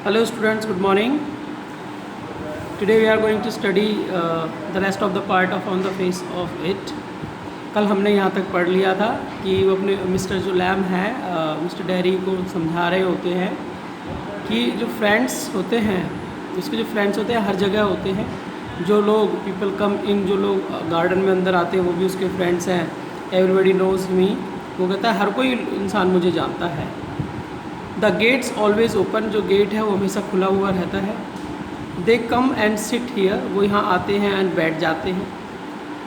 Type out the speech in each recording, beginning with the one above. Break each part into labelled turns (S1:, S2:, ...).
S1: Hello students, good morning. Today we are going to study the rest of the part of On the Face of It. कल हमने यहाँ तक पढ़ लिया था कि वो अपने मिस्टर जो लैम है मिस्टर डेरी को समझा रहे होते हैं कि जो फ्रेंड्स होते हैं, उसके जो फ्रेंड्स होते हैं हर जगह होते हैं। जो लोग पीपल कम इन, जो लोग गार्डन में अंदर आते हैं वो भी उसके फ्रेंड्स हैं। एवरीबडी नोज मी, वो कहता है हर कोई इंसान मुझे जानता है। द गेट्स ऑलवेज ओपन, जो गेट है वो हमेशा खुला हुआ रहता है। दे कम एंड सिट हियर, वो यहाँ आते हैं एंड बैठ जाते हैं।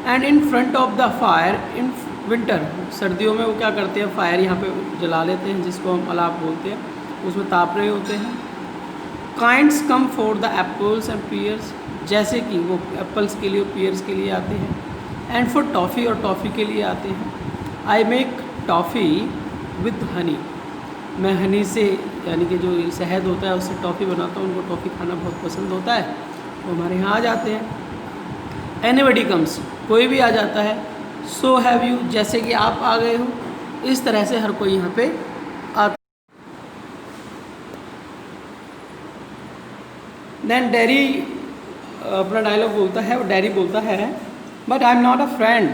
S1: And in front of the fire in winter, सर्दियों में वो क्या करते हैं, फायर यहाँ पे जला लेते हैं, जिसको हम अलाप बोलते हैं, उसमें ताप रहे होते हैं। Kinds come for the apples and pears, जैसे कि वो एप्पल्स के लिए और पियर्स के लिए आते हैं। एंड फॉर टॉफ़ी, और टॉफ़ी के लिए आते हैं। I make toffee with Honey, मैं हनी से, यानी कि जो शहद होता है उससे टॉफ़ी बनाता हूँ। उनको टॉफ़ी खाना बहुत पसंद होता है, वो हमारे यहाँ आ जाते हैं। एनीबडी कम्स, कोई भी आ जाता है। सो हैव यू, जैसे कि आप आ गए हो, इस तरह से हर कोई यहाँ पे आता। देन डैरी अपना डायलॉग बोलता है, वो डैरी बोलता है but I am not a friend,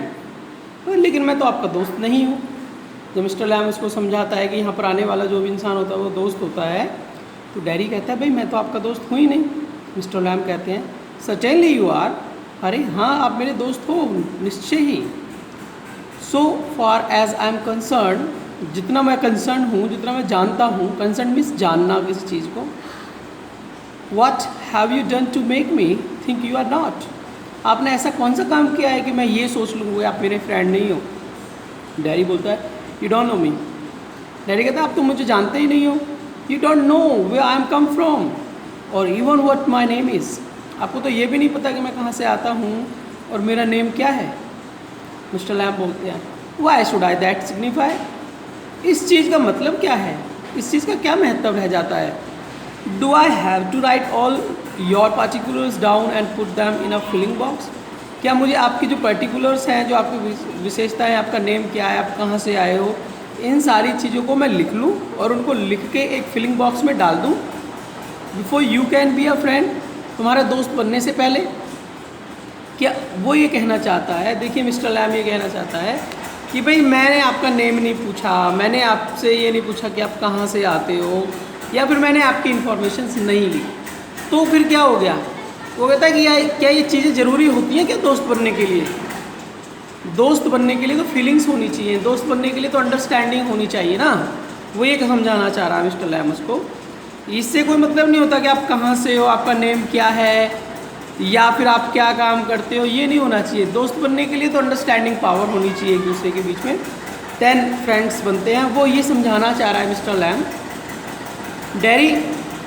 S1: लेकिन मैं तो आपका दोस्त नहीं हूँ। जब मिस्टर लैम उसको समझाता है कि यहाँ पर आने वाला जो भी इंसान होता है वो दोस्त होता है, तो डैरी कहता है भाई मैं तो आपका दोस्त हूँ ही नहीं। मिस्टर लैम कहते हैं सर्टेनली यू आर, अरे हाँ आप मेरे दोस्त हो, निश्चय ही। So far as I am concerned, जितना मैं कंसर्न हूँ, जितना मैं जानता हूँ, कंसर्न मीन्स जानना किसी चीज़ को। What have you done to make me think you are not, आपने ऐसा कौन सा काम किया है कि मैं ये सोच लूँगा आप मेरे फ्रेंड नहीं हो। डैरी बोलता है you don't know me, daddy कहता है आप तो मुझे जानते ही नहीं हो। You don't know where I am come from और even what my name is, आपको तो ये भी नहीं पता कि मैं कहाँ से आता हूँ और मेरा नेम क्या है। मिस्टर लैम बोलते हैं why should I that signify, इस चीज़ का मतलब क्या है, इस चीज़ का क्या महत्व रह जाता है। Do I have to write all your particulars down and put them in a filing box, क्या मुझे आपकी जो पर्टिकुलर्स हैं, जो आपकी विशेषताएं, आपका नेम क्या है, आप कहाँ से आए हो, इन सारी चीज़ों को मैं लिख लूँ और उनको लिख के एक फिलिंग बॉक्स में डाल दूँ before you can be a friend, तुम्हारा दोस्त बनने से पहले। क्या वो ये कहना चाहता है, देखिए मिस्टर लैम ये कहना चाहता है कि भाई मैंने आपका नेम नहीं पूछा, मैंने आपसे ये नहीं पूछा कि आप कहाँ से आते हो, या फिर मैंने आपकी इन्फॉर्मेशन नहीं ली, तो फिर क्या हो गया। वो कहता है कि क्या ये चीज़ें ज़रूरी होती हैं क्या दोस्त बनने के लिए। दोस्त बनने के लिए तो फीलिंग्स होनी चाहिए, दोस्त बनने के लिए तो अंडरस्टैंडिंग होनी चाहिए ना। वो ये समझाना चाह रहा है मिस्टर लैम उसको। इससे कोई मतलब नहीं होता कि आप कहाँ से हो, आपका नेम क्या है, या फिर आप क्या काम करते हो, ये नहीं होना चाहिए। दोस्त बनने के लिए तो अंडरस्टैंडिंग पावर होनी चाहिए एक दूसरे के बीच में, देन फ्रेंड्स बनते हैं। वो ये समझाना चाह रहा है mister Lam. Darry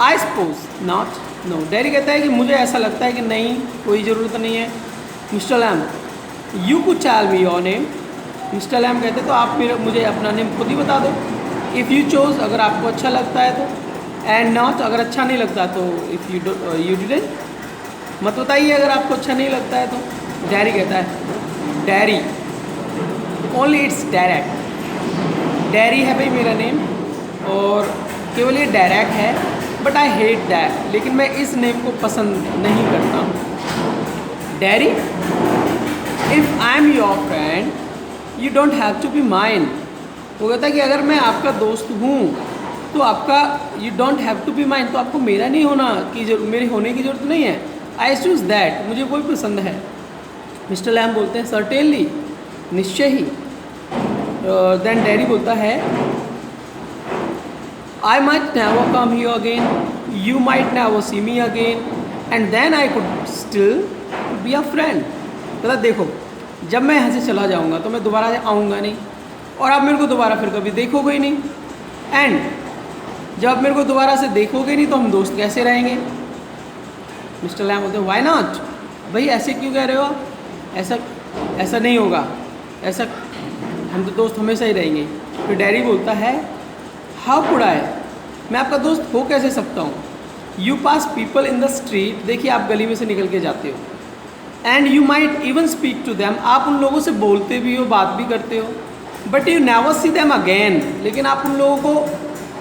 S1: I suppose not, no, Darry कहता है कि मुझे ऐसा लगता है कि नहीं, कोई ज़रूरत नहीं है। Mister lamb you could tell me your name, mister Lam कहते तो आप मुझे अपना नेम खुद ही बता दो। इफ़ यू चोज़, अगर आपको अच्छा लगता है तो, एंड नॉट, अगर अच्छा नहीं लगता तो इफ़ यू डिडंट, मत बताइए अगर आपको अच्छा नहीं लगता है तो। डैरी कहता है dairy only it's direct, dairy है भाई मेरा नेम और केवल ये डायरेक्ट है, बट आई हेट दैट, लेकिन मैं इस नेम को पसंद नहीं करता हूँ। Darry if I am your friend you don't have to be mine, वो कहता है कि अगर मैं आपका दोस्त हूँ तो आपका, you don't have to be mine, तो आपको मेरा नहीं होना की मेरे होने की ज़रूरत नहीं है। आई चूज दैट, मुझे वही पसंद है। मिस्टर लैम बोलते हैं सर्टेनली, निश्चय ही। देन डैरी बोलता है I might never come here again, you might never see me again, and then I could still be a friend. मतलब देखो, जब मैं यहाँ से चला जाऊँगा तो मैं दोबारा आऊँगा नहीं, और आप मेरे को दोबारा फिर कभी देखोगे ही नहीं, एंड जब आप मेरे को दोबारा से देखोगे नहीं तो हम दोस्त कैसे रहेंगे। मिस्टर लैम बोलते हैं व्हाई नॉट, भाई ऐसे क्यों कह रहे हो आप, ऐसा नहीं होगा, ऐसा हम तो दोस्त हमेशा ही रहेंगे। फिर डैरी बोलता है हाउ कुड आई, मैं आपका दोस्त हो कैसे सकता हूँ। You pass people in the street, देखिए आप गली में से निकल के जाते हो, and you might even speak to them, आप उन लोगों से बोलते भी हो, बात भी करते हो, but you never see them again, लेकिन आप उन लोगों को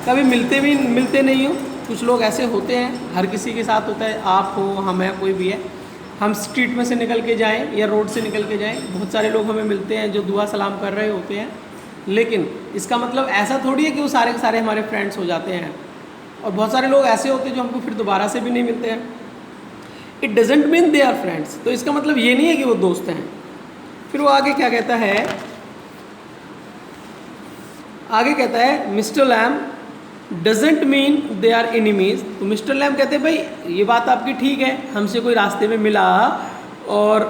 S1: कभी मिलते नहीं हो। कुछ लोग ऐसे होते हैं, हर किसी के साथ होता है, आप हो, हम है, कोई भी है, हम स्ट्रीट में से निकल के जाएं या रोड से निकल के जाएं, बहुत सारे लोग हमें मिलते हैं जो दुआ सलाम कर रहे होते हैं, लेकिन इसका मतलब ऐसा थोड़ी है कि वो सारे के सारे हमारे फ्रेंड्स हो जाते हैं। और बहुत सारे लोग ऐसे होते हैं जो हमको फिर दोबारा से भी नहीं मिलते हैं। It doesn't mean they are friends, तो इसका मतलब ये नहीं है कि वो दोस्त हैं। फिर वो आगे क्या कहता है, आगे कहता है mister Lam doesn't mean they are enemies. तो मिस्टर लैम कहते हैं भाई ये बात आपकी ठीक है, हमसे कोई रास्ते में मिला और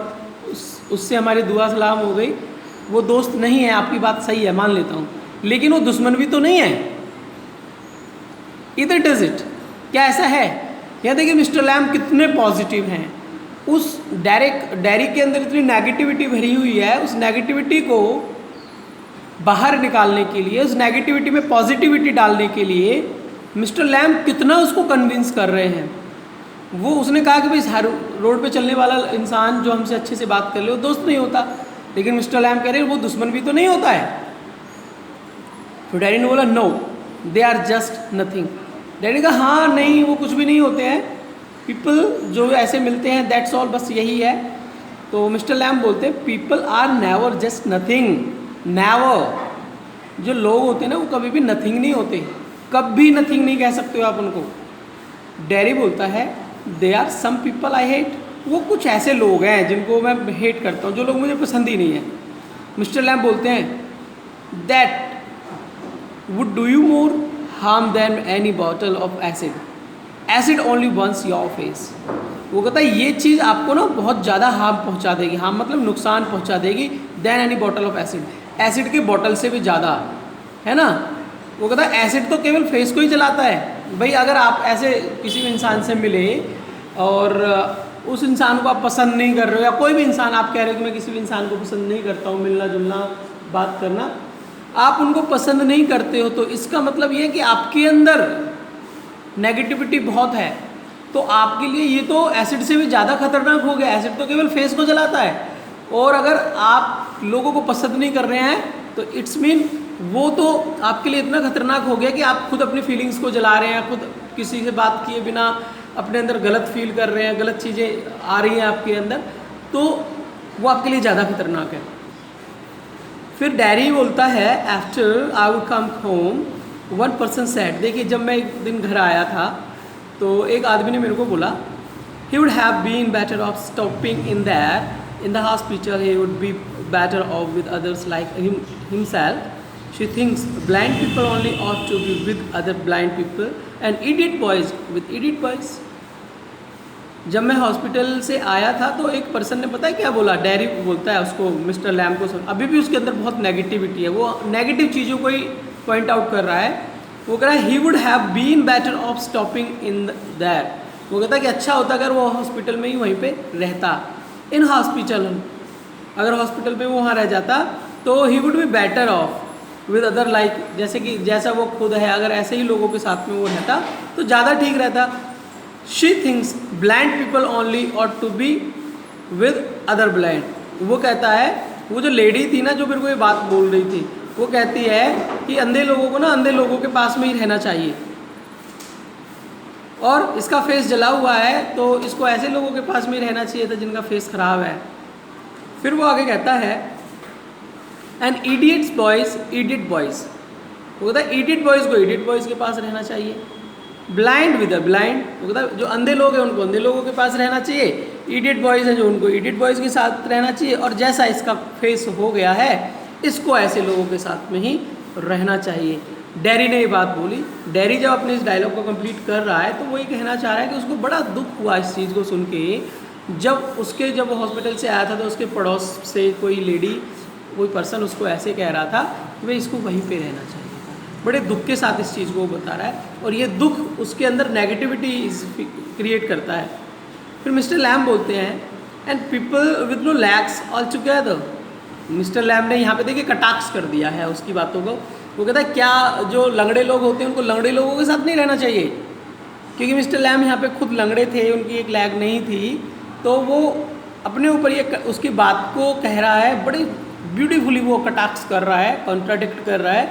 S1: उससे हमारी दुआ सलाम हो गई, वो दोस्त नहीं है, आपकी बात सही है, मान लेता हूँ, लेकिन वो दुश्मन भी तो नहीं है। इधर डज इट, क्या ऐसा है? यहाँ देखिए मिस्टर लैम कितने पॉजिटिव हैं। उस डायरी के अंदर इतनी नेगेटिविटी भरी हुई है, उस नेगेटिविटी को बाहर निकालने के लिए, उस नेगेटिविटी में पॉजिटिविटी डालने के लिए मिस्टर लैम कितना उसको कन्विंस कर रहे हैं। वो उसने कहा कि भाई हर रोड पे चलने वाला इंसान जो हमसे अच्छे से बात कर ले वो दोस्त नहीं होता, लेकिन मिस्टर लैम कह रहे हैं वो दुश्मन भी तो नहीं होता है। तो डैडी ने बोला no they are just nothing. Daddy ने कहा हाँ नहीं वो कुछ भी नहीं होते हैं, पीपल जो ऐसे मिलते हैं दैट्स ऑल, बस यही है। तो मिस्टर लैम बोलते हैं people are never just nothing, never. जो लोग होते हैं ना वो कभी भी नथिंग नहीं होते, कभी नथिंग नहीं कह सकते हो आप उनको। डैडी बोलता है they are some people I hate, वो कुछ ऐसे लोग हैं जिनको मैं हेट करता हूँ, जो लोग मुझे पसंद ही नहीं है। मिस्टर लैम बोलते हैं that would do you more harm then any bottle of acid, acid only Burns your face. वो कहता है ये चीज़ आपको ना बहुत ज़्यादा हार्म पहुँचा देगी, हार्म मतलब नुकसान पहुँचा देगी, than any bottle of acid, acid की बोतल से भी ज़्यादा, है ना। वो कहता है एसिड तो केवल फेस को ही जलाता है। भाई अगर आप ऐसे किसी भी इंसान से मिले और उस इंसान को आप पसंद नहीं कर रहे हो, या कोई भी इंसान आप कह रहे हो कि मैं किसी भी इंसान को पसंद नहीं करता हूँ, मिलना जुलना बात करना, आप उनको पसंद नहीं करते हो, तो इसका मतलब ये है कि आपके अंदर नेगेटिविटी बहुत है। तो आपके लिए ये तो एसिड से भी ज़्यादा खतरनाक हो गया। एसिड तो केवल फेस को जलाता है, और अगर आप लोगों को पसंद नहीं कर रहे हैं तो इट्स मीन वो तो आपके लिए इतना खतरनाक हो गया कि आप खुद अपनी फीलिंग्स को जला रहे हैं, खुद किसी से बात किए बिना अपने अंदर गलत फील कर रहे हैं, गलत चीज़ें आ रही हैं आपके अंदर, तो वो आपके लिए ज़्यादा खतरनाक है। फिर डैडी बोलता है after I would come home one person said. देखिए जब मैं एक दिन घर आया था तो एक आदमी ने मेरे को बोला he would have been better off stopping in the hospital, he would be better off with others like himself. She thinks blind people only ought to be with other blind people and idiot boys with idiot boys. जब मैं hospital से आया था तो एक person ने पता है क्या बोला, डैरी बोलता है उसको, मिस्टर लैम को, अभी भी उसके अंदर बहुत नेगेटिविटी है, वो नेगेटिव चीज़ों को ही पॉइंट आउट कर रहा है। वो कह रहा है he would have been better off stopping in that. वो कहता है कि अच्छा होता अगर वो हॉस्पिटल में ही वहीं पे रहता, इन हॉस्पिटल, अगर हॉस्पिटल में वो वहाँ रह जाता तो he would be better of with other like, जैसे कि जैसा वो खुद है, अगर ऐसे ही लोगों के साथ में वो रहता तो ज़्यादा ठीक रहता। She thinks blind people only ought to be with other blind. वो कहता है, वो जो लेडी थी ना जो मेरे को ये बात बोल रही थी, वो कहती है कि अंधे लोगों को ना अंधे लोगों के पास में ही रहना चाहिए, और इसका फेस जला हुआ है तो इसको ऐसे लोगों के पास में रहना चाहिए था जिनका फेस ख़राब है। फिर वो आगे कहता है and idiots boys idiot boys. वो कहता है इडियट बॉयज़ को इडियट बॉयज़ के पास रहना चाहिए, ब्लाइंड विद अ ब्लाइंड। वो कहता है जो अंधे लोग हैं उनको अंधे लोगों के पास रहना चाहिए, इडियट बॉयज़ हैं जो उनको इडियट बॉयज़ के साथ रहना चाहिए, और जैसा इसका फेस हो गया है इसको ऐसे लोगों के साथ में ही रहना चाहिए। डैरी ने ये बात बोली। डैरी जब अपने इस डायलॉग को कंप्लीट कर रहा है तो वो ये कहना चाह रहा है कि उसको बड़ा दुख हुआ इस चीज़ को सुन के। जब वो हॉस्पिटल से आया था तो उसके पड़ोस से कोई लेडी, कोई पर्सन उसको ऐसे कह रहा था कि भाई इसको वहीं पे रहना चाहिए था। बड़े दुख के साथ इस चीज़ को वो बता रहा है, और ये दुख उसके अंदर नेगेटिविटी क्रिएट करता है। फिर मिस्टर लैम बोलते हैं and people with no legs all together. Mister Lam ने यहाँ पे देखिए कटाक्ष कर दिया है उसकी बातों को। वो कहता है क्या जो लंगड़े लोग होते हैं उनको लंगड़े लोगों के साथ नहीं रहना चाहिए, क्योंकि मिस्टर लैम यहाँ पे खुद लंगड़े थे, उनकी एक लैग नहीं थी, तो वो अपने ऊपर ये उसकी बात को कह रहा है, बड़ी ब्यूटीफुली वो कटाक्ष कर रहा है, कॉन्ट्राडिक्ट कर रहा है।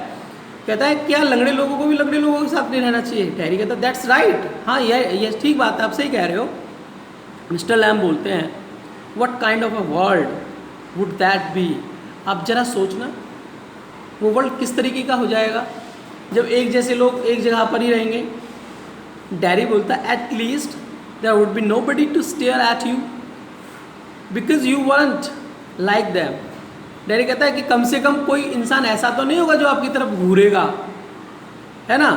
S1: कहता है क्या लंगड़े लोगों को भी लंगड़े लोगों के साथ नहीं रहना चाहिए? डैरी कहता है दैट्स राइट, हाँ ये ठीक बात है, आप सही कह रहे हो। मिस्टर लैम बोलते हैं what kind of a world would that be? आप जरा सोचना वो वर्ल्ड किस तरीके का हो जाएगा जब एक जैसे लोग एक जगह पर ही रहेंगे। डैरी बोलता है at least there would be nobody to stare at you because you weren't like them. Darry कहता है कि कम से कम कोई इंसान ऐसा तो नहीं होगा जो आपकी तरफ घूरेगा, है ना।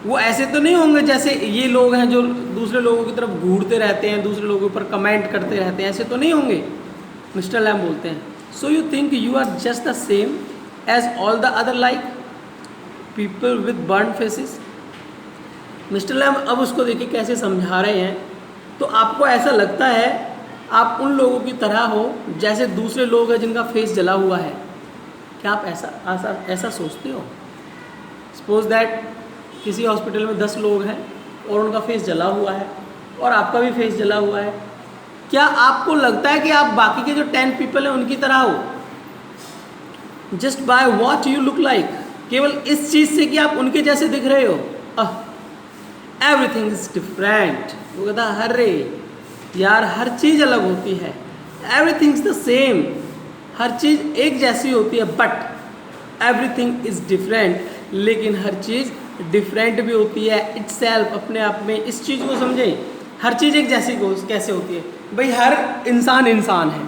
S1: वो ऐसे तो नहीं होंगे जैसे ये लोग हैं जो दूसरे लोगों की तरफ घूरते रहते हैं, दूसरे लोगों पर कमेंट करते रहते हैं, ऐसे तो नहीं होंगे। मिस्टर लैम बोलते हैं so you think you are just the same as all the other like people with burn faces. Mister Lamb अब उसको देखिए कैसे समझा रहे हैं, तो आपको ऐसा लगता है आप उन लोगों की तरह हो जैसे दूसरे लोग हैं जिनका फेस जला हुआ है। क्या आप ऐसा सोचते हो? सपोज दैट किसी हॉस्पिटल में 10 लोग हैं और उनका फेस जला हुआ है और आपका भी फेस जला हुआ है। क्या आपको लगता है कि आप बाकी के जो 10 पीपल हैं उनकी तरह हो? Just by what you look like, केवल इस चीज़ से कि आप उनके जैसे दिख रहे हो। Everything is different. वो कहता है अरे यार हर चीज़ अलग होती है, एवरीथिंग इज द सेम, हर चीज़ एक जैसी होती है, बट एवरीथिंग इज डिफरेंट, लेकिन हर चीज़ डिफरेंट भी होती है इटसेल्फ, अपने आप में। इस चीज़ को समझें, हर चीज़ एक जैसी कैसे होती है भाई? हर इंसान है,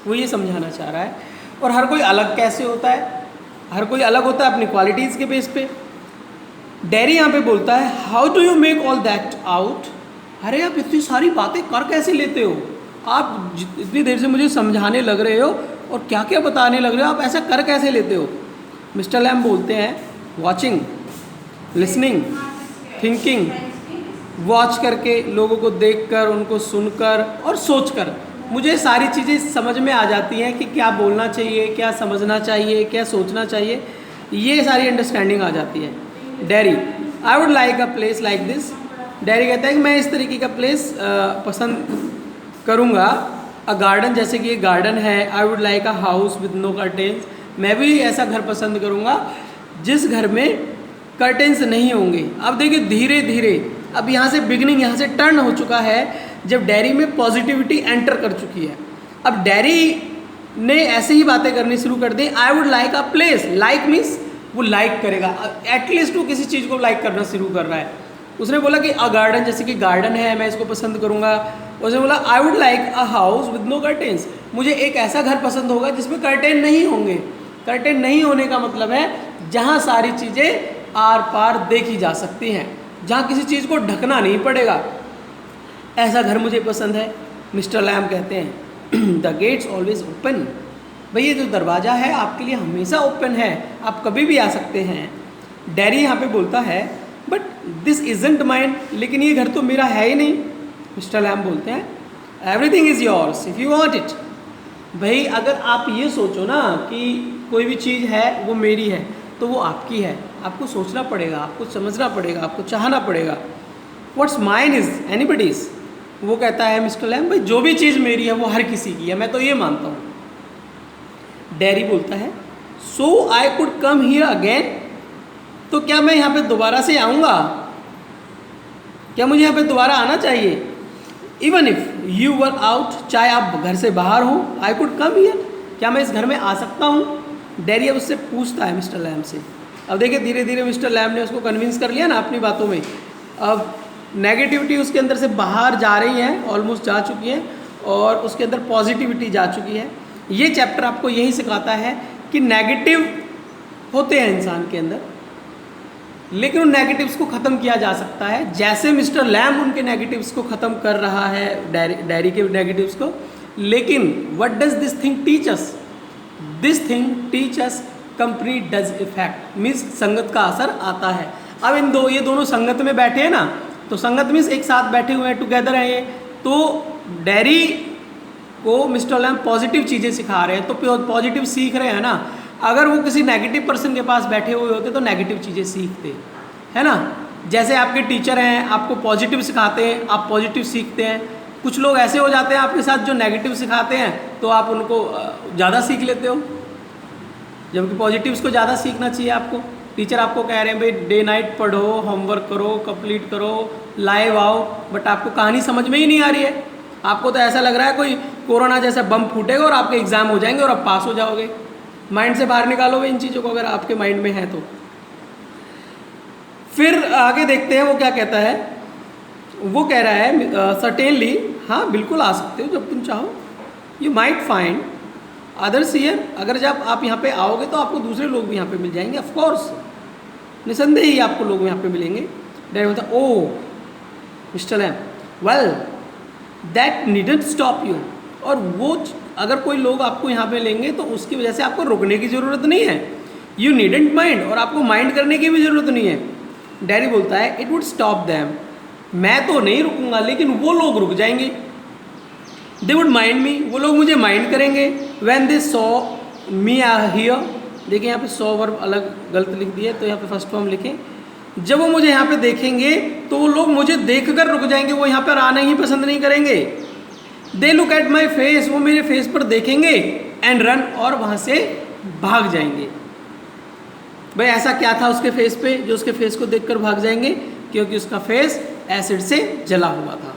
S1: वो ये समझाना चाह रहा है। और हर कोई अलग कैसे होता है? हर कोई अलग होता है अपनी क्वालिटीज़ के बेस पे। डैरी यहाँ पे बोलता है how do you make all that out? अरे आप इतनी सारी बातें कर कैसे लेते हो? आप इतनी देर से मुझे समझाने लग रहे हो और क्या क्या बताने लग रहे हो, आप ऐसा कर कैसे लेते हो? मिस्टर लैम बोलते हैं वॉचिंग, लिसनिंग, थिंकिंग, वॉच करके, लोगों को देखकर, उनको सुनकर और सोचकर मुझे सारी चीज़ें समझ में आ जाती हैं कि क्या बोलना चाहिए, क्या समझना चाहिए, क्या सोचना चाहिए, ये सारी अंडरस्टैंडिंग आ जाती है। Dairy I would like a place like this. Dairy कहता है कि मैं इस तरीके का प्लेस पसंद करूँगा। अ गार्डन, जैसे कि ये गार्डन है। I would like a house with no curtains, मैं भी ऐसा घर पसंद करूँगा जिस घर में कर्टेन्स नहीं होंगे। अब देखिए धीरे धीरे अब यहाँ से बिगनिंग, यहाँ से टर्न हो चुका है जब डैरी में पॉजिटिविटी एंटर कर चुकी है। अब डैरी ने ऐसे ही बातें करनी शुरू कर दी। I would like a place, like means वो लाइक करेगा, एटलीस्ट वो किसी चीज़ को लाइक करना शुरू कर रहा है। उसने बोला कि अ गार्डन, जैसे कि गार्डन है, मैं इसको पसंद करूँगा। उसने बोला I would like a house with no curtains, मुझे एक ऐसा घर पसंद होगा जिसमें कर्टेन नहीं होंगे। कर्टेन नहीं होने का मतलब है जहाँ सारी चीज़ें आर पार देखी जा सकती हैं, जहाँ किसी चीज़ को ढकना नहीं पड़ेगा, ऐसा घर मुझे पसंद है। मिस्टर लैम कहते हैं द गेट्स ऑलवेज ओपन, भाई ये जो दरवाज़ा है आपके लिए हमेशा ओपन है, आप कभी भी आ सकते हैं। डैरी यहाँ पे बोलता है बट दिस इजंट माइन, लेकिन ये घर तो मेरा है ही नहीं। मिस्टर लैम बोलते हैं everything is yours if you want it. भाई अगर आप ये सोचो ना कि कोई भी चीज़ है वो मेरी है तो वो आपकी है, आपको सोचना पड़ेगा, आपको समझना पड़ेगा, आपको चाहना पड़ेगा। What's mine is anybody's. वो कहता है मिस्टर लैम भाई जो भी चीज़ मेरी है वो हर किसी की है, मैं तो ये मानता हूँ। डैरी बोलता है so I could come here again, तो क्या मैं यहाँ पे दोबारा से आऊँगा? क्या मुझे यहाँ पे दोबारा आना चाहिए? Even if you were out, चाहे आप घर से बाहर हो, आई कुड कम हियर, क्या मैं इस घर में आ सकता हूँ? डैरी अब उससे पूछता है मिस्टर लैम से। अब देखिए धीरे धीरे मिस्टर लैम ने उसको कन्विंस कर लिया ना अपनी बातों में। अब नेगेटिविटी उसके अंदर से बाहर जा रही है, ऑलमोस्ट जा चुकी है, और उसके अंदर पॉजिटिविटी जा चुकी है। ये चैप्टर आपको यही सिखाता है कि नेगेटिव होते हैं इंसान के अंदर, लेकिन उन नेगेटिव्स को ख़त्म किया जा सकता है, जैसे मिस्टर लैम उनके नेगेटिव्स को ख़त्म कर रहा है, डैरी के नेगेटिव्स को। लेकिन what does this thing teach us? This thing teach us company does effect, means संगत का असर आता है। अब ये दोनों संगत में बैठे हैं ना, तो संगत मीन्स एक साथ बैठे हुए हैं, टुगेदर हैं ये, तो डैरी को मिस्टर लैम पॉजिटिव चीज़ें सिखा रहे हैं, तो पॉजिटिव सीख रहे हैं ना। अगर वो किसी नेगेटिव पर्सन के पास बैठे हुए होते तो नेगेटिव चीज़ें सीखते, है ना। जैसे आपके टीचर हैं, आपको पॉजिटिव सिखाते हैं, आप पॉजिटिव सीखते हैं। कुछ लोग ऐसे हो जाते हैं आपके साथ जो नेगेटिव सिखाते हैं, तो आप उनको ज़्यादा सीख लेते हो, जबकि पॉजिटिव्स को ज़्यादा सीखना चाहिए आपको। टीचर आपको कह रहे हैं भाई डे नाइट पढ़ो, होमवर्क करो, कंप्लीट करो, लाइव आओ, बट आपको कहानी समझ में ही नहीं आ रही है। आपको तो ऐसा लग रहा है कोई कोरोना जैसा बम फूटेगा और आपके एग्जाम हो जाएंगे और आप पास हो जाओगे। माइंड से बाहर निकालोगे इन चीज़ों को अगर आपके माइंड में है तो। फिर आगे देखते हैं वो क्या कहता है। वो कह रहा है सर्टेनली, हाँ बिल्कुल आ सकते हो जब तुम चाहो। You might find others here, अगर जब आप यहाँ पे आओगे तो आपको दूसरे लोग भी यहाँ पे मिल जाएंगे, ऑफ कोर्स, निसंदेह ही आपको लोग यहाँ पे मिलेंगे। डैडी बोलता है oh mister Lam, well that needn't stop you, और वो अगर कोई लोग आपको यहाँ पे लेंगे तो उसकी वजह से आपको रुकने की ज़रूरत नहीं है। यू नीडेंट माइंड, और आपको माइंड करने की भी ज़रूरत नहीं है। डैडी बोलता है इट वुड स्टॉप दैम, मैं तो नहीं रुकूंगा लेकिन वो लोग रुक जाएंगे। दे वुड माइंड मी, वो लोग मुझे माइंड करेंगे। When they saw me here, देखिए यहाँ पे सॉ वर्ब अलग गलत लिख दिया है, तो यहाँ पे फर्स्ट फॉर्म लिखें। जब वो मुझे यहाँ पे देखेंगे तो वो लोग मुझे देखकर रुक जाएंगे, वो यहाँ पर आना ही पसंद नहीं करेंगे। They look at my face, वो मेरे फेस पर देखेंगे, एंड रन, और वहाँ से भाग जाएंगे। भाई ऐसा क्या था उसके फेस पे जो उसके फेस को देखकर भाग जाएंगे? क्योंकि उसका फेस एसिड से जला हुआ था।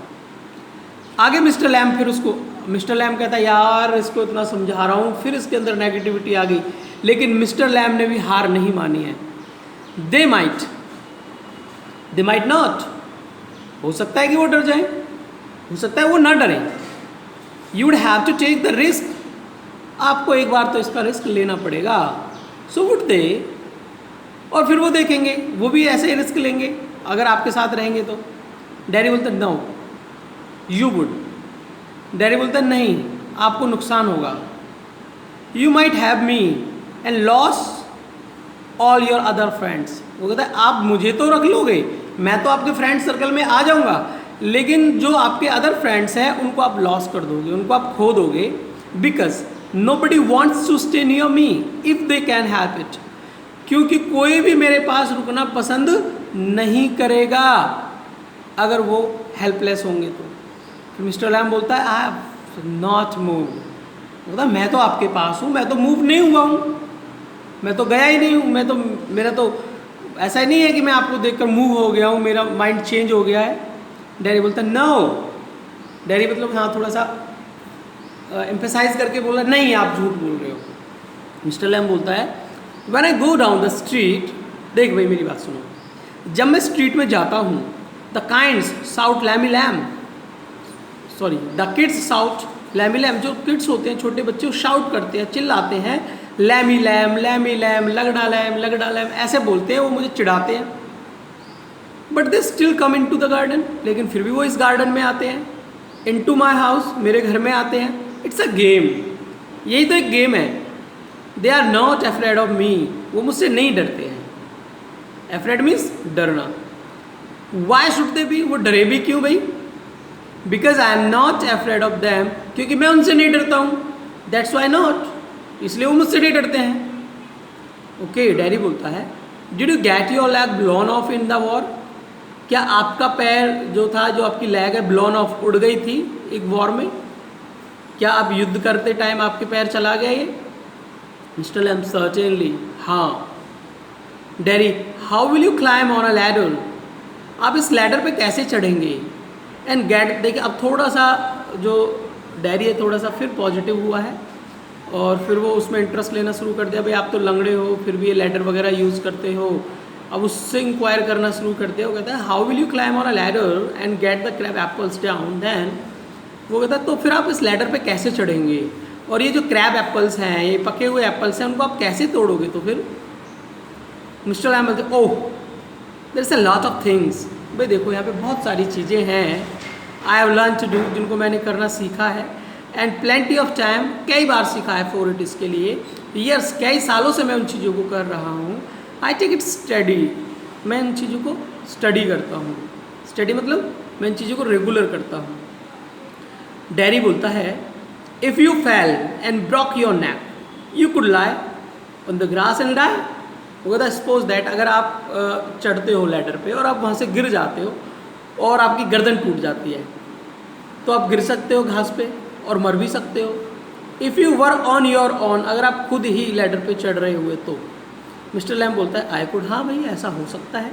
S1: आगे मिस्टर लैम, फिर उसको मिस्टर लैम कहता है यार इसको इतना समझा रहा हूँ, फिर इसके अंदर नेगेटिविटी आ गई, लेकिन मिस्टर लैम ने भी हार नहीं मानी है। दे माइट नॉट, हो सकता है कि वो डर जाए, हो सकता है वो ना डरे। You would have to take the risk, आपको एक बार तो इसका रिस्क लेना पड़ेगा। सो वुड दे, और फिर वो देखेंगे, वो भी ऐसे ही रिस्क लेंगे अगर आपके साथ रहेंगे तो। डैडी बोलता नो यू वुड, डैडी बोलता नहीं आपको नुकसान होगा। You might have me and loss all your other friends, वो कहता है आप मुझे तो रख लोगे, मैं तो आपके फ्रेंड सर्कल में आ जाऊंगा, लेकिन जो आपके अदर फ्रेंड्स हैं उनको आप लॉस कर दोगे, उनको आप खो दोगे। Because nobody wants to stay near me if they can have it, क्योंकि कोई भी मेरे पास रुकना पसंद नहीं करेगा अगर वो हेल्पलेस होंगे तो। फिर मिस्टर लैम बोलता है आई हैव नॉट मूव, बोलता मैं तो आपके पास हूँ, मैं तो मूव नहीं हुआ हूँ, मैं तो गया ही नहीं हूँ, मैं तो, मेरा तो ऐसा ही नहीं है कि मैं आपको देखकर मूव हो गया हूँ, मेरा माइंड चेंज हो गया है। डैडी बोलता है नो, डैडी मतलब हाँ थोड़ा सा एम्फेसाइज करके बोला नहीं आप झूठ बोल रहे हो। मिस्टर लैम बोलता है when I go down the street, देख भाई मेरी बात सुनो, जब मैं स्ट्रीट में जाता हूँ, the kinds shout Lamey Lamb, sorry the kids shout Lamey Lamb, जो किड्स होते हैं छोटे बच्चे वो शाउट करते हैं, चिल्लाते हैं लैमी लैम, लगड़ा लैम, ऐसे बोलते हैं, वो मुझे चिढ़ाते हैं। But they still come into the garden, लेकिन फिर भी वो इस गार्डन में आते हैं। इन टू माई हाउस, मेरे घर में आते हैं। इट्स अ गेम, यही तो एक गेम है। They are not afraid of me, वो मुझसे नहीं डरते हैं। अफ्रेड मीन्स डरना। वाई शुड दे बी, वो डरे भी क्यों भाई? Because I am not afraid of them, क्योंकि मैं उनसे नहीं डरता हूँ। दैट्स वाई नॉट, इसलिए वो मुझसे नहीं डरते हैं। ओके, डैडी बोलता है did you get your leg blown of in the war, क्या आपका पैर जो था, जो आपकी लेग है ब्लोन ऑफ, उड़ गई थी एक वॉर में? क्या आप युद्ध करते टाइम आपके पैर चला गया ये? मिस्टर लैम सर्टेनली, हाँ। Daddy how will you climb on a ladder, आप इस लैडर पे कैसे चढ़ेंगे? एंड गेट, देखिए अब थोड़ा सा जो डैडी है थोड़ा सा फिर पॉजिटिव हुआ है और फिर वो उसमें इंटरेस्ट लेना शुरू कर दिया। भाई आप तो लंगड़े हो, फिर भी ये लैडर वगैरह यूज़ करते हो। अब उससे इंक्वायर करना शुरू कर दिया। वो कहता है how will you climb on a ladder and get the crab apples down, देन वो कहता है तो फिर आप इस लैडर पे कैसे चढ़ेंगे, और ये जो क्रैब एप्पल्स हैं, ये पके हुए एप्पल्स हैं, उनको आप कैसे तोड़ोगे? तो फिर मिस्टर लैम बोलते oh there is a lot of things, भाई देखो यहाँ पे बहुत सारी चीज़ें हैं, I have learn to do, जिनको मैंने करना सीखा है, एंड प्लेंटी ऑफ टाइम, कई बार सीखा है फॉर इट, इसके लिए ईयर्स, कई सालों से मैं उन चीज़ों को कर रहा हूँ। आई टेक इट स्टडी, मैं इन चीज़ों को स्टडी करता हूँ। स्टडी मतलब मैं इन चीज़ों को रेगुलर करता हूँ। डैडी बोलता है if you fell and broke your neck you could lie on the grass and die. वो कहता है सपोज दैट, अगर आप चढ़ते हो लैडर पे और आप वहाँ से गिर जाते हो और आपकी गर्दन टूट जाती है, तो आप गिर सकते हो घास पे और मर भी सकते हो। If you were on your own, अगर आप खुद ही लैडर पे चढ़ रहे हुए तो मिस्टर लैम बोलता है आई कुड, हाँ भाई ऐसा हो सकता है।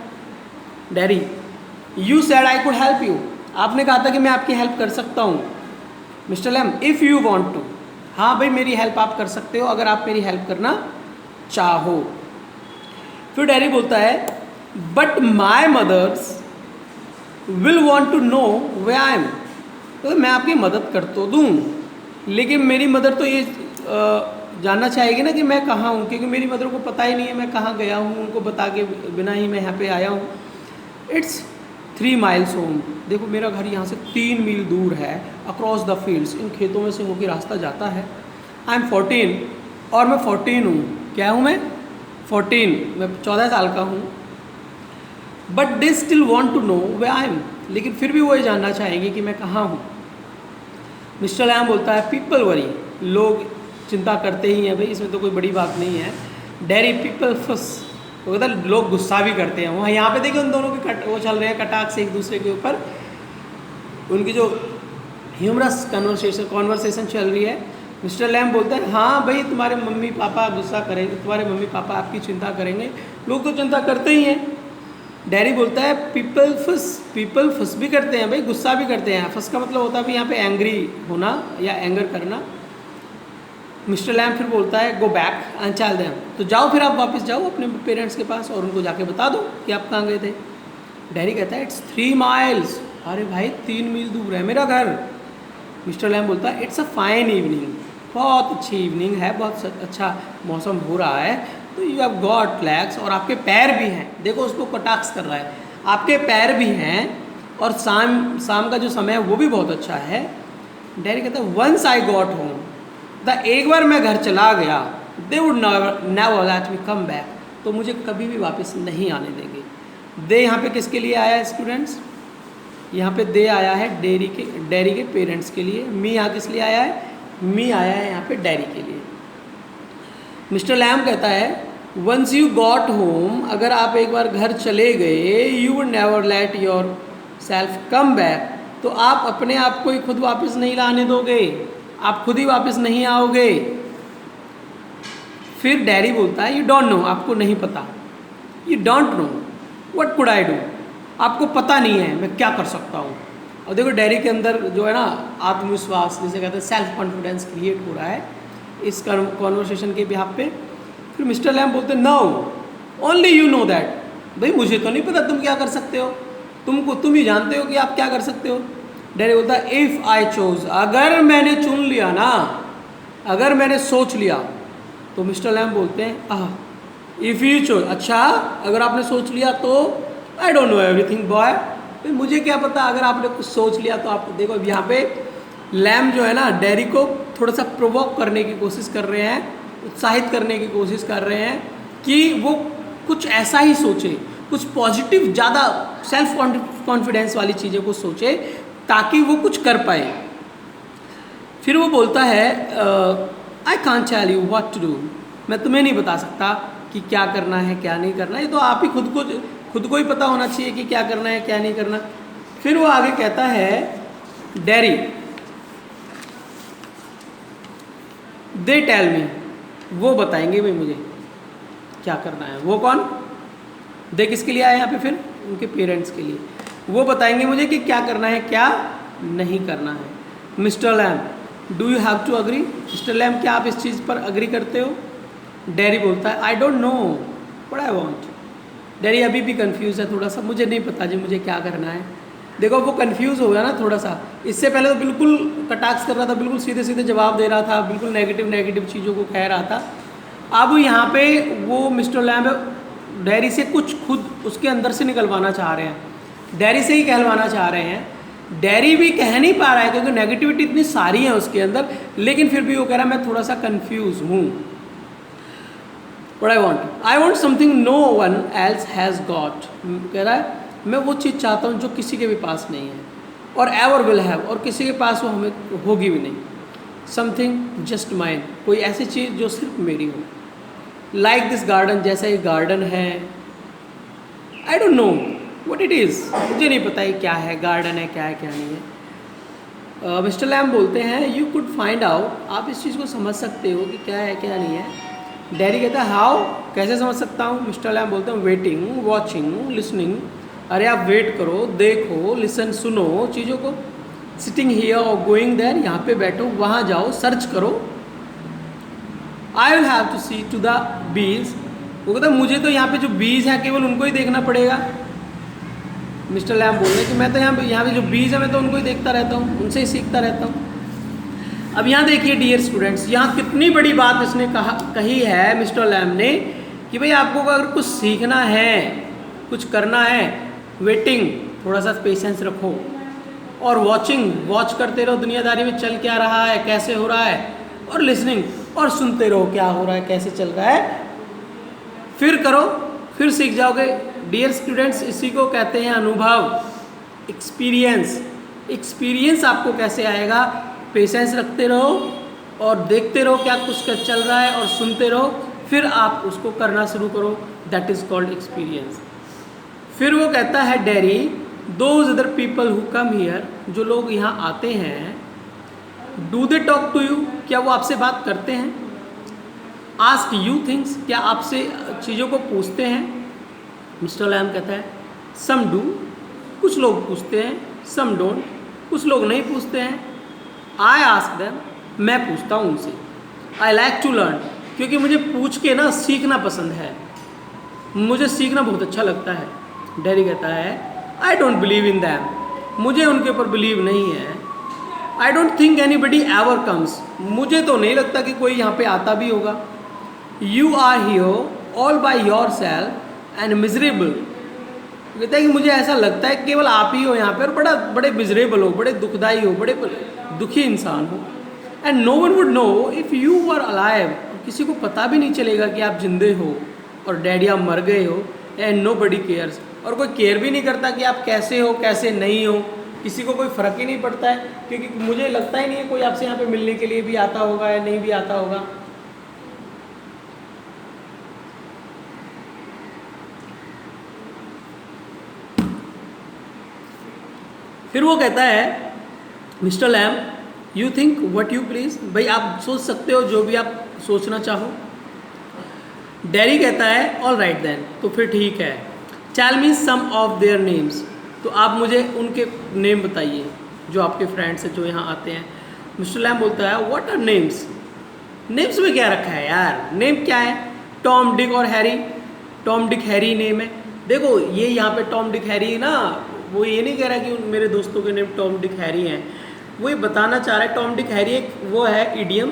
S1: Daddy, you said I could help you, आपने कहा था कि मैं आपकी हेल्प कर सकता हूँ। Mister Lamb, if you want to, हाँ भाई मेरी हेल्प आप कर सकते हो अगर आप मेरी हेल्प करना चाहो। फिर डैडी बोलता है but my mothers will want to know where I am, तो मैं आपकी मदद कर तो दूँ, लेकिन मेरी मदर तो ये जानना चाहेगी ना कि मैं कहाँ हूँ, क्योंकि मेरी मदर को पता ही नहीं है मैं कहाँ गया हूँ, उनको बता के बिना ही मैं यहाँ पे आया हूँ। इट्स 3 miles होम, देखो मेरा घर यहाँ से 3 मील दूर है, अक्रॉस द फील्ड्स, इन खेतों में से होकर रास्ता जाता है। आई एम 14, और मैं 14 हूँ, क्या हूँ मैं 14, मैं 14 साल का हूँ। But they still want to know where I am, लेकिन फिर भी वो ये जानना चाहेंगे कि मैं कहाँ हूँ। मिस्टर लैम बोलता है पीपल वरी, लोग चिंता करते ही हैं भाई, इसमें तो कोई बड़ी बात नहीं है। डेरी, पीपल फस, तो कहता है लोग गुस्सा भी करते हैं। वहाँ यहाँ पे देखिए उन दोनों के वो चल रहे हैं कटाक से एक दूसरे के ऊपर, उनकी जो ह्यूमरस कॉन्वर्सेशन चल रही है। मिस्टर लैम बोलते हैं हाँ भाई तुम्हारे मम्मी पापा गुस्सा करेंगे, तुम्हारे मम्मी पापा आपकी चिंता करेंगे, लोग तो चिंता करते ही हैं। डैरी बोलता है पीपल फस भी करते हैं भाई, गुस्सा भी करते हैं। फस का मतलब होता है भाई यहाँ पे एंग्री होना या एंगर करना। मिस्टर लैम फिर बोलता है go back and tell them, तो जाओ फिर आप वापस जाओ अपने पेरेंट्स के पास और उनको जाके बता दो कि आप कहाँ गए थे। डैडी कहता है इट्स 3 miles, अरे भाई 3 मील दूर है मेरा घर। मिस्टर लैम बोलता है इट्स अ फाइन इवनिंग, बहुत अच्छी इवनिंग है, बहुत अच्छा मौसम हो रहा है, तो यू हैव गॉट लेग्स, और आपके पैर भी हैं। देखो उसको कटाक्ष कर रहा है, आपके पैर भी हैं और शाम का जो समय है वो भी बहुत अच्छा है। डैडी कहता है वंस आई गॉट होम, एक बार मैं घर चला गया, they would never let me come back, तो मुझे कभी भी वापस नहीं आने देंगे। दे यहाँ पे किसके लिए आया है स्टूडेंट्स? यहाँ पे दे आया है डेरी के पेरेंट्स के लिए। मी यहाँ किस लिए आया है? मी आया है यहाँ पे डैडी के लिए। मिस्टर लैम कहता है वंस यू गॉट होम, अगर आप एक बार घर चले गए, you would never let your self come back, तो आप अपने आप को ही खुद वापस नहीं लाने दोगे, आप खुद ही वापस नहीं आओगे। फिर डैडी बोलता है यू डोंट नो, आपको नहीं पता, you don't know what could I do, आपको पता नहीं है मैं क्या कर सकता हूँ। और देखो डैडी के अंदर जो है ना आत्मविश्वास, जिसे कहते हैं सेल्फ कॉन्फिडेंस क्रिएट हो रहा है इस कॉन्वर्सेशन के बिहाफ पे। फिर मिस्टर लैम बोलते हैं no only you know that, भाई मुझे तो नहीं पता तुम क्या कर सकते हो, तुम ही जानते हो कि आप क्या कर सकते हो। डैडी बोलता है इफ़ आई चोज, अगर मैंने चुन लिया ना, अगर मैंने सोच लिया, तो मिस्टर लैम बोलते हैं इफ़ यू चोज, अच्छा अगर आपने सोच लिया तो I don't know everything boy, मुझे क्या पता, अगर आपने कुछ सोच लिया तो आप देखो यहाँ पे लैम जो है ना डैडी को थोड़ा सा प्रोवोक करने की कोशिश कर रहे हैं, उत्साहित करने की कोशिश कर रहे हैं कि वो कुछ ऐसा ही सोचे, कुछ पॉजिटिव, ज़्यादा सेल्फ कॉन्फिडेंस वाली चीज़ें को सोचे ताकि वो कुछ कर पाए। फिर वो बोलता है I can't tell you what to do, मैं तुम्हें नहीं बता सकता कि क्या करना है क्या नहीं करना, ये तो आप ही खुद को ही पता होना चाहिए कि क्या करना है क्या नहीं करना। फिर वो आगे कहता है डैडी दे टेल मी, वो बताएंगे भाई मुझे क्या करना है। वो कौन? दे किसके लिए आए यहाँ पे? फिर उनके पेरेंट्स के लिए। वो बताएंगे मुझे कि क्या करना है क्या नहीं करना है। Mister Lamb do you have to agree, mister Lamb क्या आप इस चीज़ पर अग्री करते हो? डैडी बोलता है I don't know what I want. Daddy अभी भी कंफ्यूज है थोड़ा सा, मुझे नहीं पता जी मुझे क्या करना है। देखो वो कंफ्यूज हो गया ना थोड़ा सा, इससे पहले तो बिल्कुल कटाक्ष कर रहा था, बिल्कुल सीधे सीधे जवाब दे रहा था, बिल्कुल नेगेटिव चीज़ों को कह रहा था। अब यहाँ पे वो मिस्टर लैम डैडी से कुछ खुद उसके अंदर से निकलवाना चाह रहे हैं, डैडी से ही कहलवाना चाह रहे हैं। डैडी भी कह नहीं पा रहा है क्योंकि नेगेटिविटी इतनी सारी है उसके अंदर, लेकिन फिर भी वो कह रहा है मैं थोड़ा सा कंफ्यूज हूँ। What I want something no one else has got, कह रहा है मैं वो चीज़ चाहता हूँ जो किसी के भी पास नहीं है, और ever will have, और किसी के पास वो हमें होगी भी नहीं। Something just mine, कोई ऐसी चीज़ जो सिर्फ मेरी हो। Like this garden, जैसा ये गार्डन है। I don't know what it is, मुझे नहीं पता ये क्या है, गार्डन है क्या है क्या नहीं है। मिस्टर लैम बोलते हैं यू कुड फाइंड आउट, आप इस चीज़ को समझ सकते हो कि क्या है क्या नहीं है। डैडी कहता है हाउ, कैसे समझ सकता हूँ? मिस्टर लैम बोलते हैं वेटिंग, वॉचिंग, लिसनिंग। अरे आप वेट करो, देखो, लिसन, सुनो चीज़ों को। सिटिंग हियर और गोइंग देयर, यहाँ पे बैठो, वहाँ जाओ, सर्च करो। I will have to see to the bees, वो कहता है मुझे तो यहाँ पे जो बीज हैं केवल उनको ही देखना पड़ेगा। मिस्टर लैम बोल रहे हैं कि मैं तो यहाँ पे जो बीज है मैं तो उनको ही देखता रहता हूँ, उनसे ही सीखता रहता हूँ। अब यहाँ देखिए डियर स्टूडेंट्स, यहाँ कितनी बड़ी बात इसने कही है मिस्टर लैम ने कि भाई आपको अगर कुछ सीखना है, कुछ करना है, वेटिंग, थोड़ा सा पेशेंस रखो, और वॉचिंग, वॉच करते रहो दुनियादारी में चल क्या रहा है, कैसे हो रहा है, और लिसनिंग, और सुनते रहो क्या हो रहा है, कैसे चल रहा है, फिर करो, फिर सीख जाओगे। डियर स्टूडेंट्स, इसी को कहते हैं अनुभव, एक्सपीरियंस। एक्सपीरियंस आपको कैसे आएगा? पेशेंस रखते रहो और देखते रहो क्या कुछ चल रहा है और सुनते रहो, फिर आप उसको करना शुरू करो। That is called experience. फिर वो कहता है Derry, those other people who come here, जो लोग यहाँ आते हैं, do they talk to you, क्या वो आपसे बात करते हैं? आस्क यू थिंग्स, क्या आपसे चीज़ों को पूछते हैं? मिस्टर लैम कहता है सम डू, कुछ लोग पूछते हैं, सम डोंट, कुछ लोग नहीं पूछते हैं। आई आस्क देम, मैं पूछता हूँ उनसे। आई लाइक टू लर्न, क्योंकि मुझे पूछ के ना सीखना पसंद है, मुझे सीखना बहुत अच्छा लगता है। डेरी कहता है I don't believe in them, मुझे उनके ऊपर बिलीव नहीं है। I don't think anybody ever comes, मुझे तो नहीं लगता कि कोई यहाँ पे आता भी होगा। You are here all by yourself and miserable, कहता है कि मुझे ऐसा लगता है केवल आप ही हो यहाँ पे और बड़े मिजरेबल हो, बड़े दुखदाई हो, बड़े दुखी इंसान हो। And no one would know if you were alive, किसी को पता भी नहीं चलेगा कि आप जिंदे हो और डैडी आप मर गए हो। एंड नो बडी केयर्स, और कोई केयर भी नहीं करता कि आप कैसे हो कैसे नहीं हो, किसी को कोई फ़र्क ही नहीं पड़ता है, क्योंकि मुझे लगता ही नहीं है कोई आपसे यहाँ पे मिलने के लिए भी आता होगा या नहीं भी आता होगा। फिर वो कहता है mister lamb, you think what you please, भाई आप सोच सकते हो जो भी आप सोचना चाहो। डेरी कहता है ऑल राइट देन, तो फिर ठीक है। Tell me some of their names, तो आप मुझे उनके नेम बताइए जो आपके फ्रेंड्स हैं जो यहाँ आते हैं। मिस्टर लैम बोलता है व्हाट आर नेम्स, नेम्स में क्या रखा है यार, नेम क्या है? टॉम, डिक और Harry, Tom, Dick, Harry name है। देखो ये यहाँ पे टॉम, डिक, हैरी ना, वो ये नहीं कह रहा कि मेरे दोस्तों के नेम टॉम, डिक, हैरी हैं, वो ये बताना चाह रहा है टॉम, डिक, हैरी एक वो है इडियम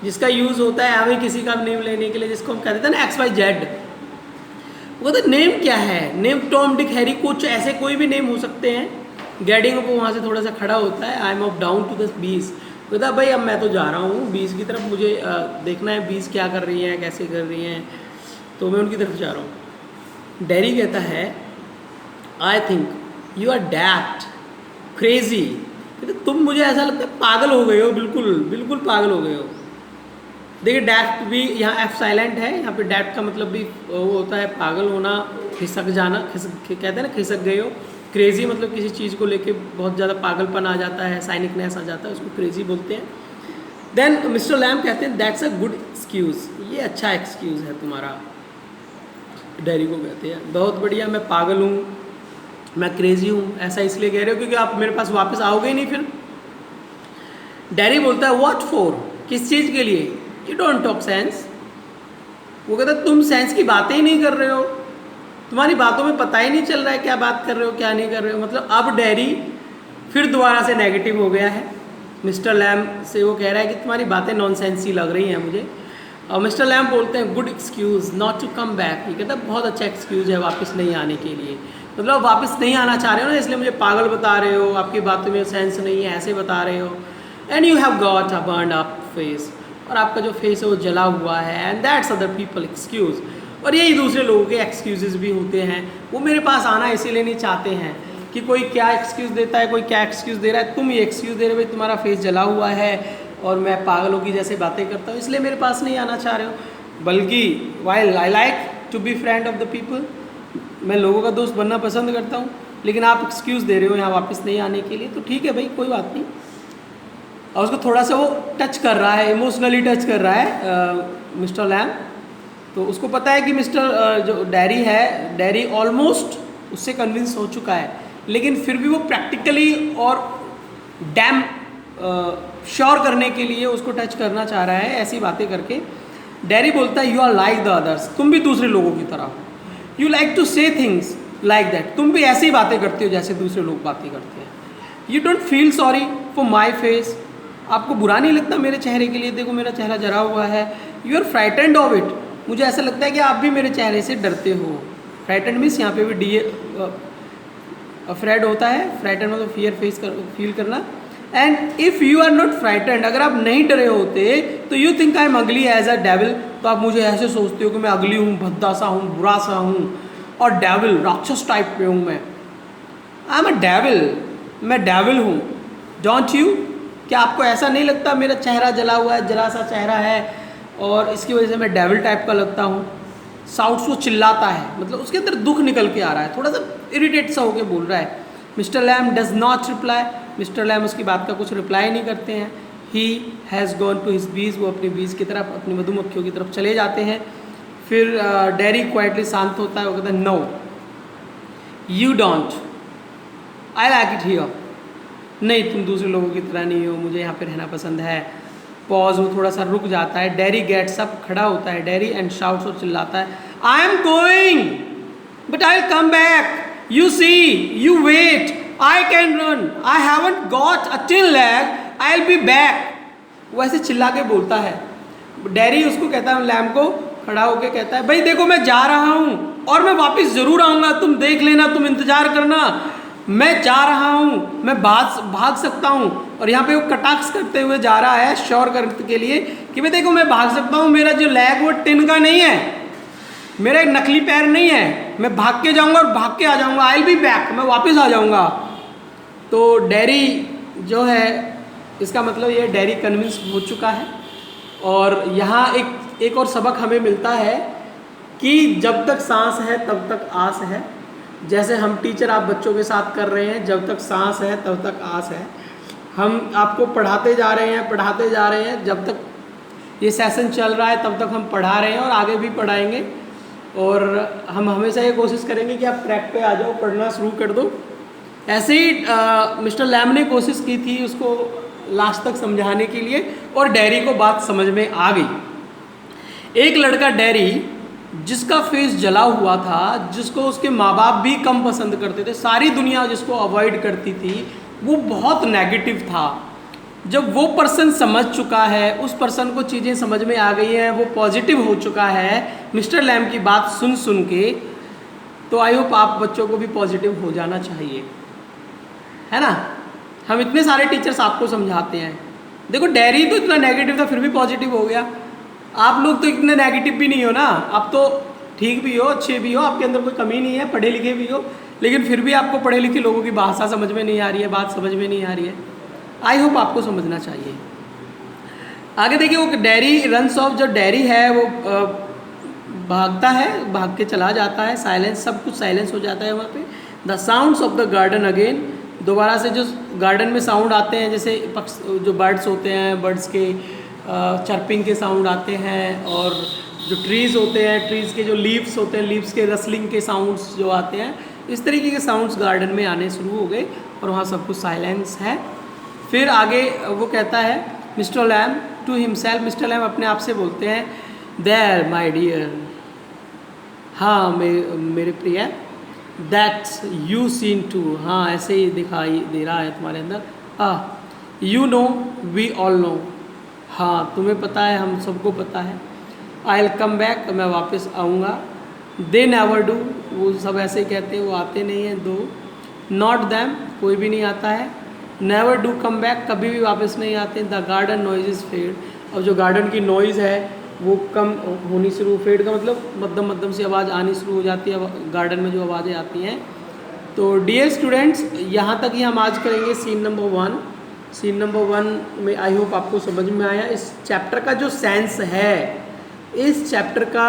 S1: जिसका यूज़ होता है हमें किसी का नेम लेने के लिए, जिसको हम कहते हैं ना एक्स वाई जेड। वो तो नेम क्या है, नेम टॉम, डिक, हैरी, कुछ ऐसे कोई भी नेम हो सकते हैं। गेटिंग वो वहाँ से थोड़ा सा खड़ा होता है, I am off down to the bees, कहता भाई अब मैं तो जा रहा हूँ बीस की तरफ, मुझे देखना है बीस क्या कर रही हैं, कैसे कर रही हैं, तो मैं उनकी तरफ जा रहा हूँ। डेरी कहता है I think you are daft crazy, कहते तुम मुझे ऐसा लगता है पागल हो गए हो, बिल्कुल बिल्कुल पागल हो गए हो। देखिए डैफ्ट भी यहाँ एफ साइलेंट है, यहाँ पे डैफ्ट का मतलब भी वो होता है पागल होना, खिसक जाना, कहते हैं ना खिसक गए हो। क्रेजी मतलब किसी चीज़ को लेके बहुत ज़्यादा पागलपन आ जाता है, साइनिकनेस आ जाता है, उसको क्रेजी बोलते हैं। देन मिस्टर लैम कहते हैं दैट्स अ गुड एक्सक्यूज़, ये अच्छा एक्सक्यूज़ है तुम्हारा। डेरी को कहते हैं बहुत बढ़िया, मैं पागल हूँ, मैं क्रेजी हूँ, ऐसा इसलिए कह रहे हो क्योंकि आप मेरे पास वापस आओगे ही नहीं फिर। डेरी बोलता है व्हाट फॉर, किस चीज़ के लिए? यू डोंट टॉक सेंस, वो कहता है तुम सेंस की बातें ही नहीं कर रहे हो, तुम्हारी बातों में पता ही नहीं चल रहा है क्या बात कर रहे हो क्या नहीं कर रहे हो। मतलब अब डेरी फिर दोबारा से नेगेटिव हो गया है। मिस्टर लैम से वो कह रहा है कि तुम्हारी बातें नॉनसेंस ही लग रही हैं मुझे। और मिस्टर लैम बोलते हैं good excuse not to come back, ये कहता है बहुत अच्छा एक्सक्यूज़ है वापस नहीं आने के लिए, मतलब वापस नहीं आना चाह रहे हो ना, इसलिए मुझे पागल बता रहे हो, आपकी बातों में सेंस नहीं है, ऐसे बता रहे हो। And you have got a burned up face, और आपका जो फेस है वो जला हुआ है। And that's other people excuse, और यही दूसरे लोगों के एक्सक्यूज़ भी होते हैं। वो मेरे पास आना इसीलिए नहीं चाहते हैं कि कोई क्या एक्सक्यूज़ देता है, कोई क्या एक्सक्यूज़ दे रहा है, तुम ये एक्सक्यूज़ दे रहे हो भाई तुम्हारा फेस जला हुआ है और मैं पागलों की जैसे बातें करता हूँ इसलिए मेरे पास नहीं आना चाह रहे हो। बल्कि while I like to be friend of the people, मैं लोगों का दोस्त बनना पसंद करता हूँ, लेकिन आप एक्सक्यूज़ दे रहे हो यहाँ वापस नहीं आने के लिए, तो ठीक है भाई कोई बात नहीं। और उसको थोड़ा सा वो टच कर रहा है, इमोशनली टच कर रहा है मिस्टर लैम। तो उसको पता है कि मिस्टर जो डैरी है, डैरी ऑलमोस्ट उससे कन्विंस हो चुका है, लेकिन फिर भी वो प्रैक्टिकली और डैम श्योर करने के लिए उसको टच करना चाह रहा है, ऐसी बातें करके। डैरी बोलता है you are like the others, तुम भी दूसरे लोगों की तरह हो, you like to say things like that, तुम भी ऐसी बातें करते हो जैसे दूसरे लोग बातें करते हैं। You don't feel sorry for my face, आपको बुरा नहीं लगता मेरे चेहरे के लिए, देखो मेरा चेहरा जरा हुआ है। You are frightened of it, मुझे ऐसा लगता है कि आप भी मेरे चेहरे से डरते हो। फ्राइटेंड मीन्स यहाँ पे भी डी अफ्रेड होता है, फ्राइटेंड मतलब फियर फेस फील करना। And if you are not frightened, अगर आप नहीं डरे होते तो you think I am ugly as a devil, तो आप मुझे ऐसे सोचते हो कि मैं अगली हूँ, भद्दा सा हूँ, बुरा सा हूँ, और डेविल राक्षस टाइप पे हूँ मैं। आई एम अ डेविल, मैं डेविल हूँ, डोंट यू? क्या आपको ऐसा नहीं लगता मेरा चेहरा जला हुआ है, जरा सा चेहरा है और इसकी वजह से मैं डेविल टाइप का लगता हूँ? साउट्स वो चिल्लाता है, मतलब उसके अंदर दुख निकल के आ रहा है, थोड़ा सा इरिटेट सा होके बोल रहा है। Mister Lamb does not reply, mister Lamb उसकी बात का कुछ रिप्लाई नहीं करते हैं। He has gone to his bees, वो अपनी बीज की तरफ, अपनी मधुमक्खियों की तरफ चले जाते हैं। फिर डैरी क्वाइटली शांत होता है, वो कहता है no you don't, I like it here, नहीं तुम दूसरे लोगों की तरह नहीं हो, मुझे यहाँ पे रहना पसंद है। पॉज, वो थोड़ा सा रुक जाता है। डैरी गेट्स अप, खड़ा होता है डैरी, एंड शाउट्स, और चिल्लाता है I am going but I will come back, you see, you wait, I can run, I haven't got a tin leg, I will be back. वो ऐसे चिल्ला के बोलता है। डैरी उसको कहता है, लैम को खड़ा होके कहता है भाई देखो मैं जा रहा हूँ और मैं वापस ज़रूर आऊँगा, तुम देख लेना, तुम इंतज़ार करना, मैं जा रहा हूँ, मैं भाग सकता हूँ। और यहाँ पे वो कटाक्ष करते हुए जा रहा है श्योर करने के लिए कि भाई देखो मैं भाग सकता हूँ, मेरा जो लैग वो टिन का नहीं है, मेरा एक नकली पैर नहीं है, मैं भाग के जाऊँगा और भाग के आ जाऊँगा, आई विल बी बैक, मैं वापस आ जाऊँगा। तो डैरी जो है, इसका मतलब ये डैरी कन्विंस हो चुका है। और यहाँ एक और सबक हमें मिलता है कि जब तक सांस है तब तक आस है। जैसे हम टीचर आप बच्चों के साथ कर रहे हैं, जब तक सांस है तब तक आस है। हम आपको पढ़ाते जा रहे हैं, जब तक ये सेशन चल रहा है तब तक हम पढ़ा रहे हैं और आगे भी पढ़ाएंगे। और हम हमेशा ये कोशिश करेंगे कि आप ट्रैक पे आ जाओ, पढ़ना शुरू कर दो। ऐसे ही मिस्टर लैम ने कोशिश की थी उसको लास्ट तक समझाने के लिए, और डैरी को बात समझ में आ गई। एक लड़का डैरी, जिसका फेस जला हुआ था, जिसको उसके माँ बाप भी कम पसंद करते थे, सारी दुनिया जिसको अवॉइड करती थी, वो बहुत नेगेटिव था। जब वो पर्सन समझ चुका है, उस पर्सन को चीज़ें समझ में आ गई हैं, वो पॉजिटिव हो चुका है मिस्टर लैम की बात सुन के, तो आई होप आप बच्चों को भी पॉजिटिव हो जाना चाहिए, है ना। हम इतने सारे टीचर्स आपको समझाते हैं, देखो डैरी तो इतना नेगेटिव था फिर भी पॉजिटिव हो गया। आप लोग तो इतने नेगेटिव भी नहीं हो ना, आप तो ठीक भी हो, अच्छे भी हो, आपके अंदर कोई कमी नहीं है, पढ़े लिखे भी हो, लेकिन फिर भी आपको पढ़े लिखे लोगों की भाषा समझ में नहीं आ रही है, बात समझ में नहीं आ रही है। आई होप आपको समझना चाहिए। आगे देखिए, वो डैरी रन्स ऑफ, जो डैरी है वो भागता है, भाग के चला जाता है। साइलेंस, सब कुछ साइलेंस हो जाता है वहाँ पे। The sounds of the garden again, दोबारा से जो गार्डन में साउंड आते हैं, जैसे जो बर्ड्स होते हैं, बर्ड्स के चर्पिंग के साउंड आते हैं, और जो ट्रीज़ होते हैं, ट्रीज़ के जो लीव्स होते हैं, लीव्स के रसलिंग के साउंड्स जो आते हैं, इस तरीके के साउंड्स गार्डन में आने शुरू हो गए और वहाँ सब कुछ साइलेंस है। फिर आगे वो कहता है mister Lamb to himself, mister Lamb अपने आप से बोलते हैं, देयर माय डियर, हाँ मेरे प्रिय, दैट्स यू सीन टू, हाँ ऐसे ही दिखाई दे रहा है तुम्हारे अंदर। You know we all know, हाँ तुम्हें पता है, हम सबको पता है। आई विल कम बैक, मैं वापस आऊँगा। दे नेवर डू, वो सब ऐसे कहते हैं, वो आते नहीं हैं। दो नॉट दैम, कोई भी नहीं आता है। नेवर डू कम बैक, कभी भी वापस नहीं आते। The garden noise is fade, और जो गार्डन की नॉइज़ है वो कम होनी शुरू, फेड का मतलब मध्यम मध्यम सी आवाज़ आनी शुरू हो जाती है गार्डन में जो आवाज़ें आती हैं। तो डियर स्टूडेंट्स, यहाँ तक ही हम आज करेंगे सीन नंबर 1। सीन नंबर 1 में आई होप आपको समझ में आया। इस चैप्टर का जो सेंस है, इस चैप्टर का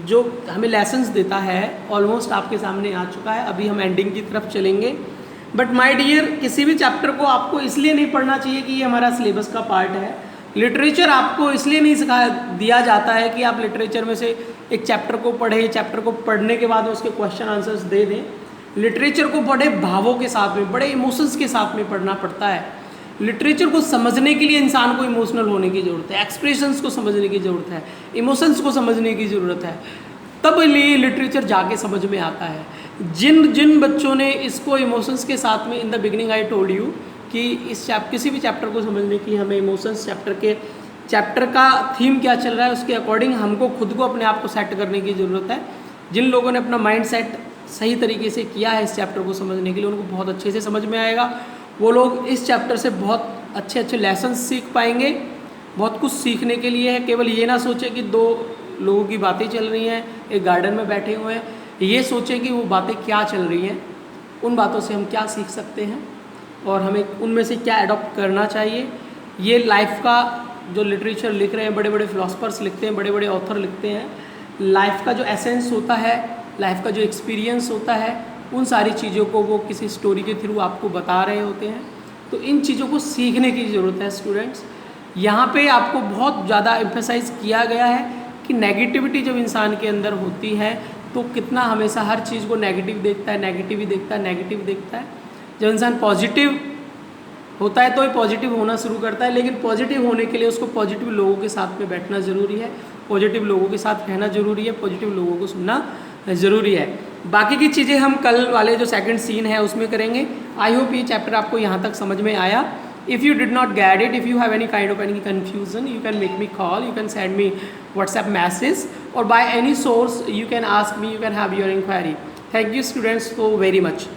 S1: जो हमें लेसन्स देता है, ऑलमोस्ट आपके सामने आ चुका है। अभी हम एंडिंग की तरफ चलेंगे। बट माय डियर, किसी भी चैप्टर को आपको इसलिए नहीं पढ़ना चाहिए कि ये हमारा सिलेबस का पार्ट है। लिटरेचर आपको इसलिए नहीं सिखाया दिया जाता है कि आप लिटरेचर में से एक चैप्टर को पढ़े, चैप्टर को पढ़ने के बाद उसके क्वेश्चन आंसर्स दे दें। लिटरेचर को बड़े भावों के साथ में, बड़े इमोशंस के साथ में पढ़ना पड़ता है। लिटरेचर को समझने के लिए इंसान को इमोशनल होने की ज़रूरत है, एक्सप्रेशंस को समझने की ज़रूरत है, इमोशंस को समझने की ज़रूरत है, तब लिए लिटरेचर जाके समझ में आता है। जिन जिन बच्चों ने इसको इमोशंस के साथ में, in the beginning I told you कि इस किसी भी चैप्टर को समझने की हमें इमोशंस, चैप्टर का थीम क्या चल रहा है उसके अकॉर्डिंग हमको खुद को अपने आप को सेट करने की ज़रूरत है। जिन लोगों ने अपना माइंड सेट सही तरीके से किया है इस चैप्टर को समझने के लिए, उनको बहुत अच्छे से समझ में आएगा। वो लोग इस चैप्टर से बहुत अच्छे अच्छे लेसन सीख पाएंगे। बहुत कुछ सीखने के लिए है। केवल ये ना सोचे कि दो लोगों की बातें चल रही हैं, एक गार्डन में बैठे हुए हैं, ये सोचें कि वो बातें क्या चल रही हैं, उन बातों से हम क्या सीख सकते हैं और हमें उनमें से क्या अडॉप्ट करना चाहिए। ये लाइफ का जो लिटरेचर लिख रहे हैं, बड़े बड़े फिलोसफर्स लिखते हैं, बड़े बड़े ऑथर लिखते हैं, लाइफ का जो एसेंस होता है, लाइफ का जो एक्सपीरियंस होता है, उन सारी चीज़ों को वो किसी स्टोरी के थ्रू आपको बता रहे होते हैं। तो इन चीज़ों को सीखने की ज़रूरत है स्टूडेंट्स। यहाँ पे आपको बहुत ज़्यादा एम्फेसाइज किया गया है कि नेगेटिविटी जब इंसान के अंदर होती है तो कितना हमेशा हर चीज़ को नेगेटिव देखता है, नेगेटिव ही देखता है, नेगेटिव देखता है। जब इंसान पॉजिटिव होता है तो ये पॉजिटिव होना शुरू करता है, लेकिन पॉजिटिव होने के लिए उसको पॉजिटिव लोगों के साथ में बैठना ज़रूरी है, पॉजिटिव लोगों के साथ रहना ज़रूरी है, पॉजिटिव लोगों को सुनना ज़रूरी है। बाकी की चीज़ें हम कल वाले जो सेकंड सीन है उसमें करेंगे। आई होप ये चैप्टर आपको यहाँ तक समझ में आया। If you did not get it, if you have any kind of any confusion, you can make me call, you can send me WhatsApp message, or by any source you can ask me, you can have your inquiry. Thank you students so very much.